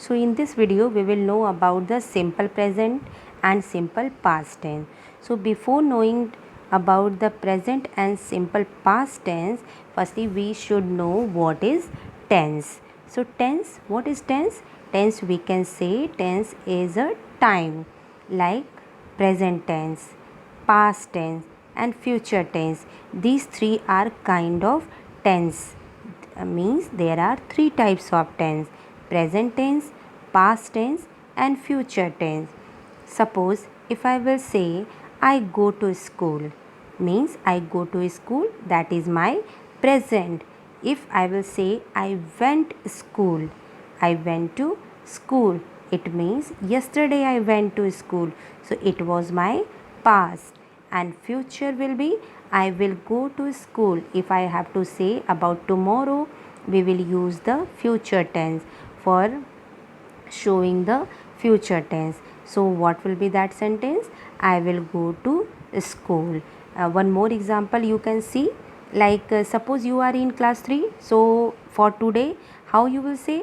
So in this video we will know about the simple present and simple past tense. So before knowing about the present and simple past tense, firstly we should know what is tense. So tense, what is tense? Tense, we can say tense is a time, like present tense, past tense and future tense. These three are kind of tense. Means there are three types of tense: present tense, past tense and future tense. Suppose if I will say I go to school, means I go to school, that is my present. If I will say I went school, I went to school, it means yesterday I went to school, so it was my past. And future will be I will go to school. If I have to say about tomorrow, we will use the future tense for showing the future tense. So what will be that sentence? I will go to school. One more example you can see, like suppose you are in class 3. So for today, how you will say?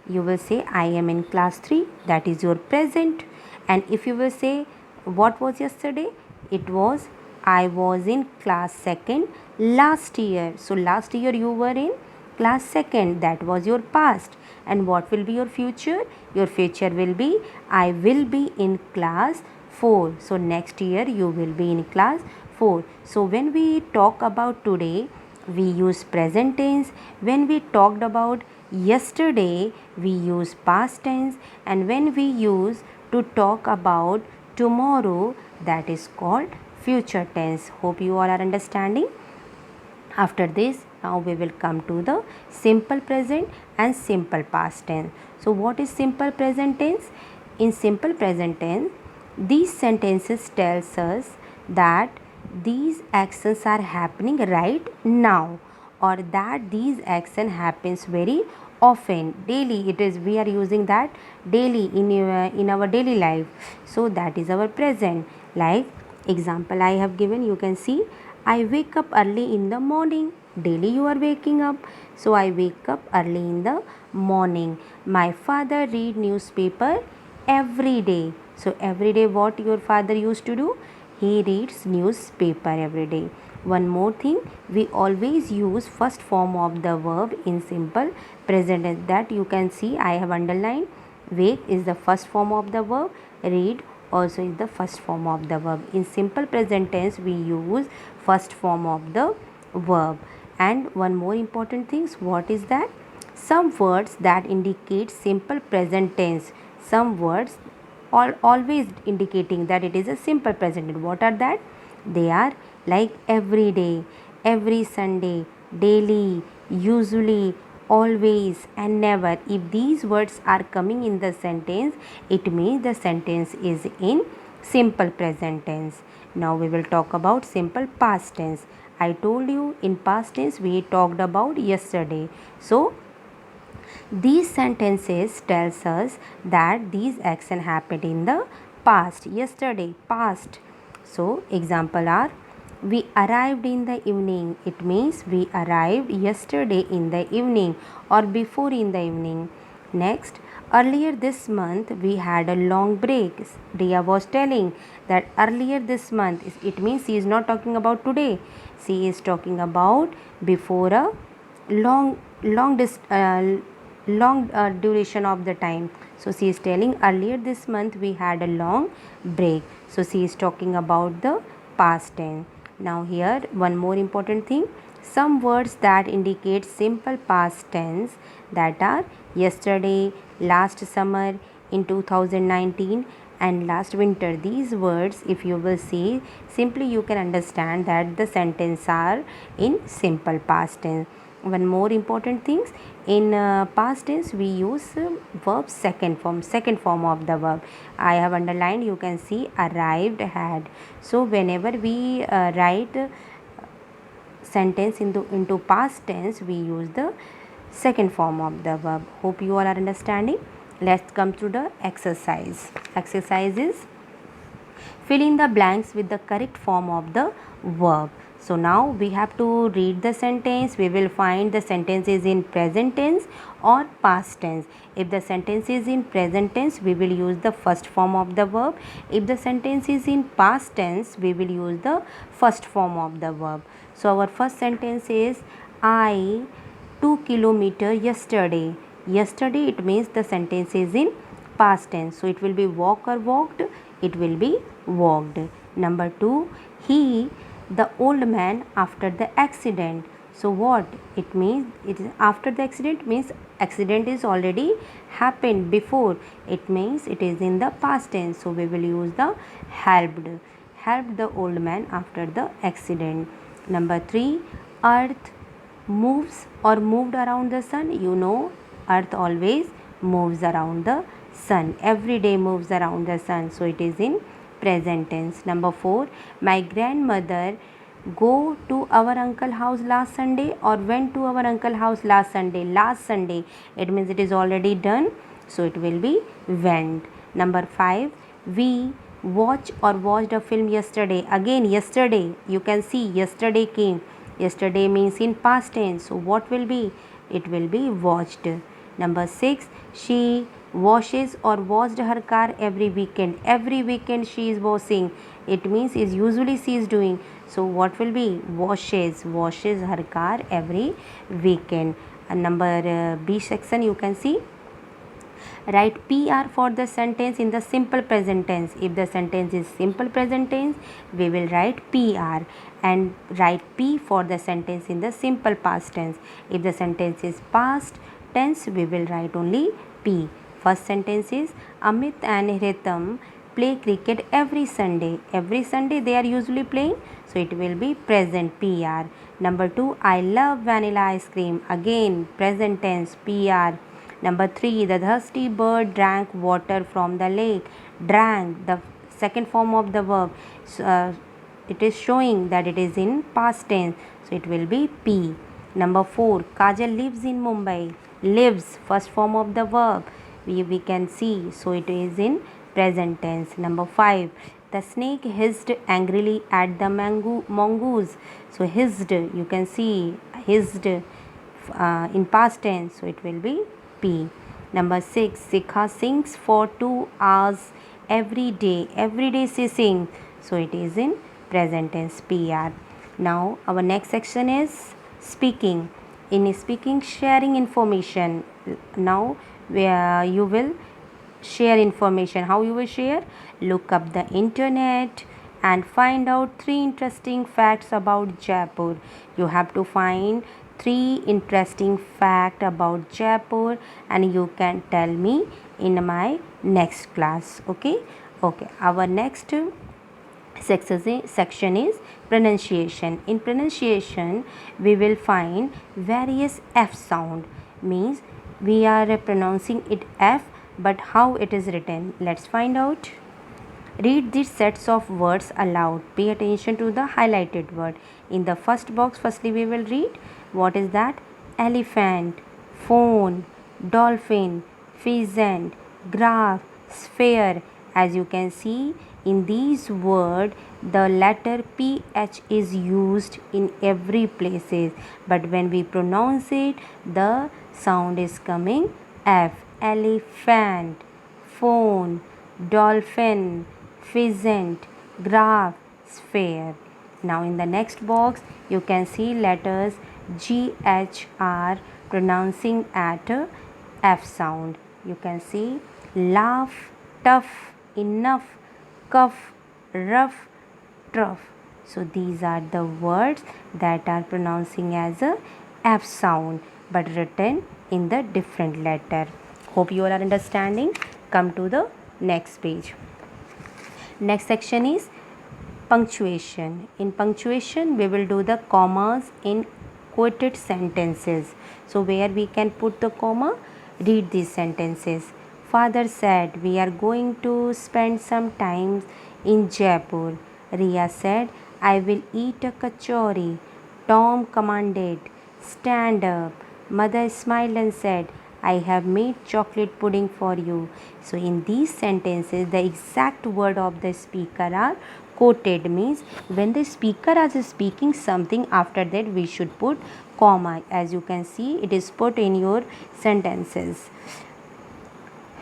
You will say I am in class 3, that is your present. And if you will say what was yesterday, it was I was in class 2nd last year. So last year you were in class 2nd, that was your past. And what will be your future? Your future will be I will be in class 4. So next year you will be in class 4. So when we talk about today, we use present tense. When we talked about yesterday, we use past tense. And when we use to talk about tomorrow, that is called future tense. Hope you all are understanding. After this, now we will come to the simple present and simple past tense. So what is simple present tense? In simple present tense, these sentences tells us that these actions are happening right now, or that these action happens very often, daily. It is, we are using that daily in our daily life. So that is our present. Like example I have given, you can see I wake up early in the morning. Daily you are waking up. So I wake up early in the morning. My father read newspaper every day. So every day what your father used to do? He reads newspaper every day. One more thing, we always use first form of the verb in simple present tense. That you can see I have underlined. Wake is the first form of the verb. Read also is the first form of the verb. In simple present tense we use first form of the verb. And one more important thing, what is that? Some words that indicate simple present tense, some words always indicating that it is a simple present tense. What are that? They are like every day, every Sunday, daily, usually, always and never. If these words are coming in the sentence, it means the sentence is in simple present tense. Now we will talk about simple past tense. I told you in past tense we talked about yesterday. So these sentences tells us that these action happened in the past, yesterday, past. So example are we arrived in the evening. It means we arrived yesterday in the evening or before in the evening. Next, earlier this month we had a long break. Dia was telling that earlier this month, it means she is not talking about today. She is talking about before a long duration of the time. So she is telling earlier this month we had a long break. So she is talking about the past tense. Now here one more important thing, some words that indicate simple past tense, that are yesterday, last summer, in 2019 and last winter. These words if you will see, simply you can understand that the sentence are in simple past tense. One more important things, in past tense we use verb second form of the verb. I have underlined, you can see arrived, had. So whenever we write sentence into past tense, we use the second form of the verb. Hope you all are understanding. Let's come to the exercise. Exercise is fill in the blanks with the correct form of the verb. So now we have to read the sentence. We will find the sentence is in present tense or past tense. If the sentence is in present tense, we will use the first form of the verb. If the sentence is in past tense, we will use the first form of the verb. So our first sentence is I 2 kilometers yesterday. Yesterday, it means the sentence is in past tense. So it will be walk or walked. It will be walked. Number 2, he, the old man, after the accident. So what it means? It is after the accident means accident is already happened before. It means it is in the past tense. So we will use the helped. Helped the old man after the accident. Number 3, earth moves or moved around the sun. You know, earth always moves around the sun. Every day moves around the sun. So it is in present tense. Number 4, my grandmother go to our uncle house last Sunday or went to our uncle house last Sunday. Last Sunday, it means it is already done. So it will be went. Number 5, we watch or watched a film yesterday. Again, yesterday, you can see yesterday came. Yesterday means in past tense. So what will be? It will be watched. Number 6, she washes or washed her car every weekend. Every weekend she is washing. It means is usually she is doing. So what will be? Washes her car every weekend. And number B section, you can see, write PR for the sentence in the simple present tense. If the sentence is simple present tense, we will write PR, and write P for the sentence in the simple past tense. If the sentence is past tense, we will write only P. First sentence is Amit and Hritam play cricket every Sunday. Every Sunday they are usually playing, so it will be present PR. Number 2, I love vanilla ice cream. Again, present tense PR. Number 3, the thirsty bird drank water from the lake. Drank, the second form of the verb. It is showing that it is in past tense, so it will be P. Number 4, Kajal lives in Mumbai. Lives, first form of the verb. We can see, so it is in present tense. Number 5, the snake hissed angrily at the mongoose. So hissed, you can see hissed in past tense, so it will be P. Number 6, Sikha sings for 2 hours every day. Every day she sings, so it is in present tense, PR. Now our next section is speaking. In speaking, sharing information. Now you will share information. How you will share? Look up the internet and find out 3 interesting facts about Jaipur. You have to find 3 interesting facts about Jaipur, and you can tell me in my next class. Okay. Our next section is pronunciation. In pronunciation, we will find various F sound. Means we are pronouncing it F, but how it is written? Let's find out. Read these sets of words aloud. Pay attention to the highlighted word. In the first box, firstly we will read. What is that? Elephant, phone, dolphin, pheasant, graph, sphere. As you can see, in these words, the letter PH is used in every places. But when we pronounce it, the sound is coming F. Elephant, phone, dolphin, pheasant, graph, sphere. Now in the next box, you can see letters GHR pronouncing at F sound. You can see laugh, tough, enough, cuff, rough, truff. So these are the words that are pronouncing as a F sound, but written in the different letter. Hope you all are understanding. Come to the next page. Next section is punctuation. In punctuation, we will do the commas in quoted sentences. So where we can put the comma? Read these sentences. Father said, we are going to spend some time in Jaipur. Riya said, I will eat a kachori. Tom commanded, stand up. Mother smiled and said, I have made chocolate pudding for you. So in these sentences, the exact word of the speaker are quoted means when the speaker is speaking something, after that we should put comma. As you can see, it is put in your sentences.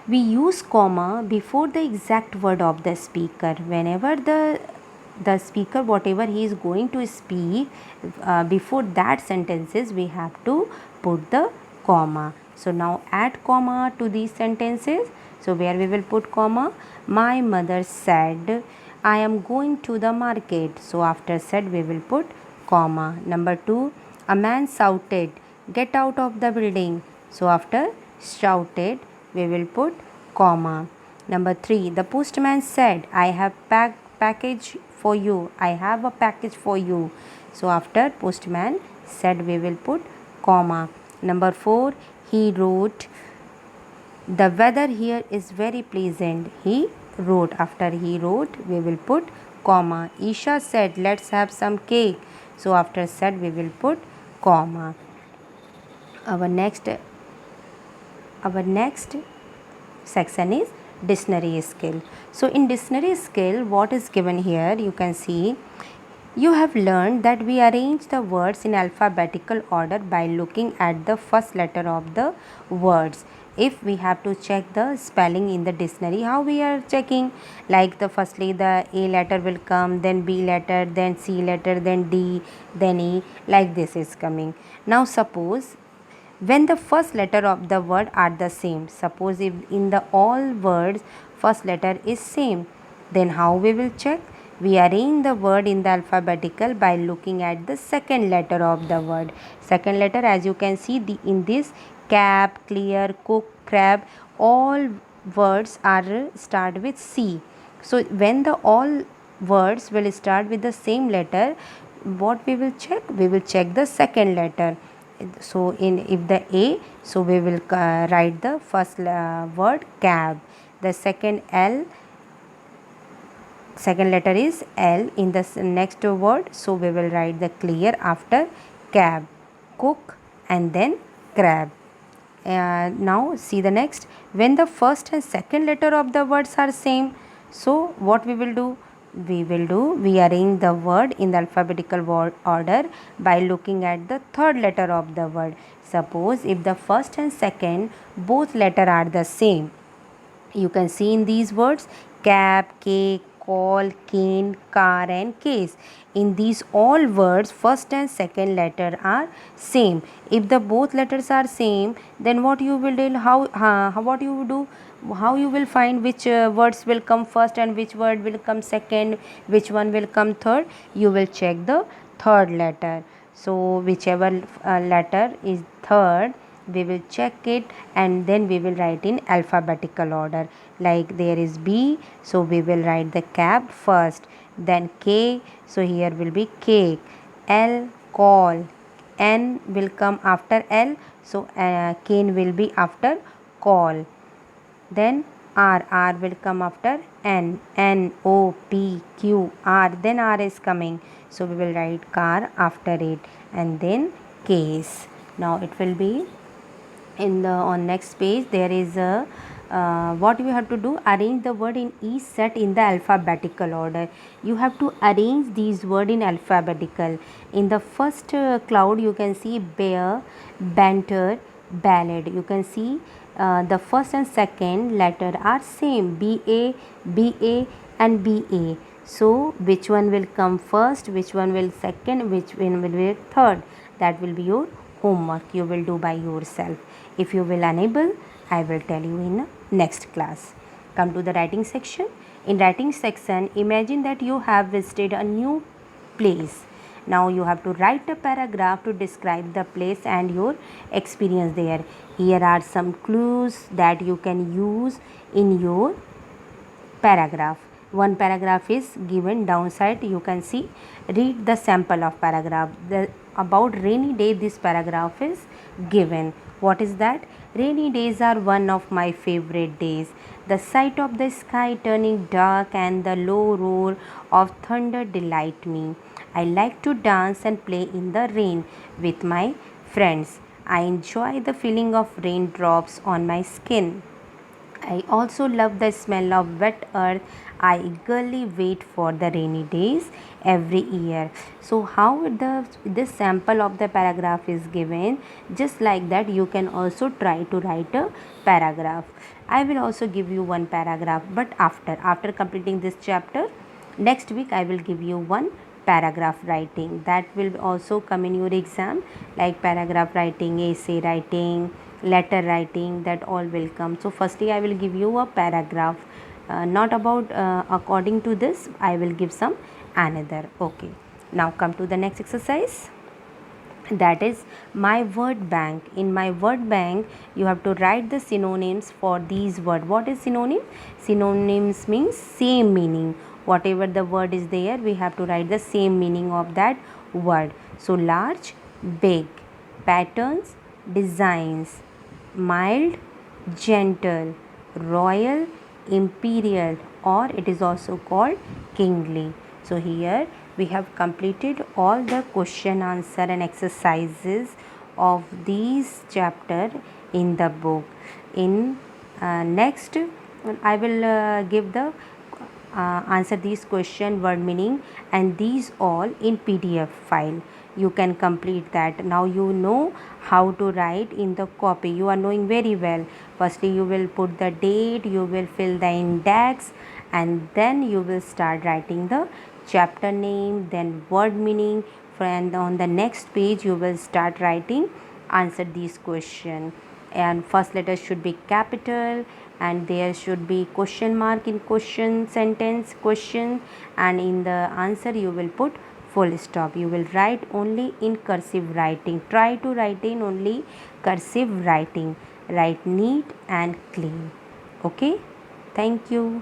We use comma before the exact word of the speaker. Whenever the speaker, whatever he is going to speak, before that sentences we have to put the comma. So now add comma to these sentences. So where we will put comma? My mother said I am going to the market. So after said we will put comma. Number 2, a man shouted, get out of the building. So after shouted we will put comma. Number 3, the postman said, I have package for you. I have a package for you. So after postman said we will put comma. Number 4, he wrote, the weather here is very pleasant. He wrote. After he wrote we will put comma. Isha said, let's have some cake. So after said we will put comma. Our next section is dictionary skill. So in dictionary skill, what is given here, you can see you have learned that we arrange the words in alphabetical order by looking at the first letter of the words. If we have to check the spelling in the dictionary, how we are checking? Like the firstly the A letter will come, then B letter, then C letter, then D, then E, like this is coming. Now suppose when the first letter of the word are the same, suppose if in the all words first letter is same, then how we will check? We arrange the word in the alphabetical by looking at the second letter of the word. Second letter, as you can see, in this cap, clear, cook, crab, all words are start with C. So when the all words will start with the same letter, what we will check? We will check the second letter. So if the A, so we will write the first word cab. The second letter is L in the next word, so we will write the clear after cab, cook, and then crab. Now see the next. When the first and second letter of the words are same, so what we will do? We arrange the word in the alphabetical order by looking at the third letter of the word. Suppose if the first and second both letter are the same, you can see in these words cab, cake, call, cane, car, and case. In these all words first and second letter are same. If the both letters are same, then what you will do? What you do? How you will find which words will come first and which word will come second, which one will come third? You will check the third letter. So whichever letter is third, we will check it and then we will write in alphabetical order. Like there is B, so we will write the cab first, then K, so here will be cake, L, call, N will come after L, so cane will be after call, then R will come after N, N, O, P, Q, R, then R is coming, so we will write car after it, and then case. Now it will be in the on next page. There is a what you have to do, arrange the word in each set in the alphabetical order. You have to arrange these word in alphabetical. In the first cloud you can see bear, banter, ballad. You can see the first and second letter are same, BA, BA, and BA. So which one will come first, which one will second, which one will be third? That will be your homework. You will do by yourself. If you will unable, I will tell you in next class. Come to the writing section. In writing section, imagine that you have visited a new place. Now you have to write a paragraph to describe the place and your experience there. Here are some clues that you can use in your paragraph. One paragraph is given downside, you can see. Read the sample of paragraph. About rainy day, this paragraph is given. What is that? Rainy days are one of my favorite days. The sight of the sky turning dark and the low roar of thunder delight me. I like to dance and play in the rain with my friends. I enjoy the feeling of raindrops on my skin. I also love the smell of wet earth. I eagerly wait for the rainy days every year. So how the this sample of the paragraph is given, just like that you can also try to write a paragraph. I will also give you one paragraph, but after completing this chapter, next week I will give you one paragraph writing that will also come in your exam, like paragraph writing, essay writing, letter writing, that all will come. So firstly I will give you a paragraph, not about according to this I will give some another. Okay, now come to the next exercise, that is my word bank. In my word bank you have to write the synonyms for these words. What is synonym? Synonyms means same meaning. Whatever the word is there, we have to write the same meaning of that word. So large, big, patterns, designs, mild, gentle, royal, imperial, or it is also called kingly. So here we have completed all the question answer and exercises of these chapter in the book. In next I will give the answer these question word meaning and these all in PDF file. You can complete that. Now you know how to write in the copy. You are knowing very well. Firstly you will put the date, you will fill the index, and then you will start writing the chapter name, then word meaning, and on the next page you will start writing answer these question. And first letter should be capital, and there should be question mark in question sentence question, and in the answer you will put full stop. You will write only in cursive writing. Try to write in only cursive writing. Write neat and clean. Okay, thank you.